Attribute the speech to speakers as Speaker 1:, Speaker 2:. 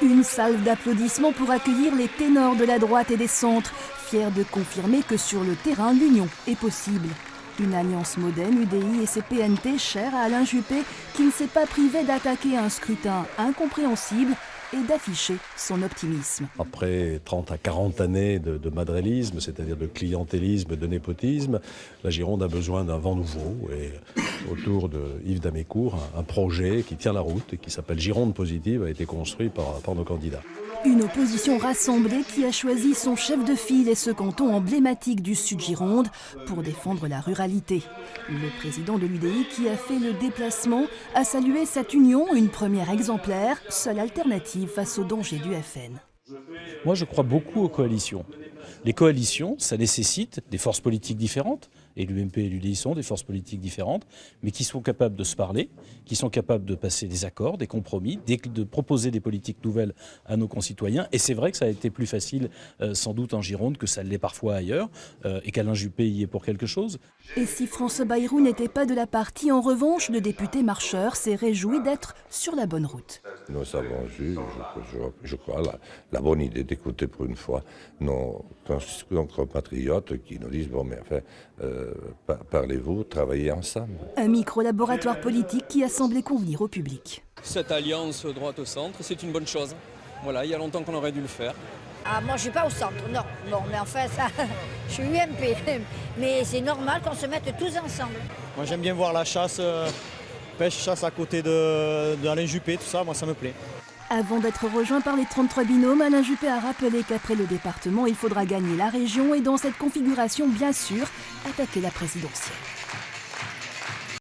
Speaker 1: Une salve d'applaudissements pour accueillir les ténors de la droite et des centres, fiers de confirmer que sur le terrain, l'union est possible. Une alliance moderne, UDI et CPNT chère à Alain Juppé, qui ne s'est pas privé d'attaquer un scrutin incompréhensible et d'afficher son optimisme.
Speaker 2: Après 30 à 40 années de madrélisme, c'est-à-dire de clientélisme, de népotisme, la Gironde a besoin d'un vent nouveau. Et autour de Yves Damécourt, un projet qui tient la route et qui s'appelle Gironde Positive a été construit par nos candidats.
Speaker 1: Une opposition rassemblée qui a choisi son chef de file et ce canton emblématique du Sud-Gironde pour défendre la ruralité. Le président de l'UDI qui a fait le déplacement a salué cette union, une première exemplaire, seule alternative face aux dangers du FN.
Speaker 3: Moi, je crois beaucoup aux coalitions. Les coalitions, ça nécessite des forces politiques différentes, et l'UMP et l'UDI sont des forces politiques différentes, mais qui sont capables de se parler, qui sont capables de passer des accords, des compromis, de proposer des politiques nouvelles à nos concitoyens. Et c'est vrai que ça a été plus facile, sans doute en Gironde, que ça l'est parfois ailleurs, et qu'Alain Juppé y est pour quelque chose.
Speaker 1: Et si François Bayrou n'était pas de la partie, en revanche, le député marcheur s'est réjoui d'être sur la bonne route.
Speaker 4: Nous avons eu, je crois, la bonne idée d'écouter pour une fois nos compatriotes qui nous disent « bon, mais enfin, parlez-vous, travaillez ensemble ».
Speaker 1: Un micro-laboratoire politique qui a semblé convenir au public.
Speaker 5: Cette alliance droite au centre, c'est une bonne chose. Voilà, il y a longtemps qu'on aurait dû le faire.
Speaker 6: Ah, moi, je suis pas au centre, non. Bon, mais enfin, ça, je suis UMP. Mais c'est normal qu'on se mette tous ensemble.
Speaker 7: Moi, j'aime bien voir la chasse, pêche-chasse à côté d'Alain Juppé, tout ça, moi, ça me plaît.
Speaker 1: Avant d'être rejoint par les 33 binômes, Alain Juppé a rappelé qu'après le département, il faudra gagner la région et dans cette configuration, bien sûr, attaquer la présidentielle.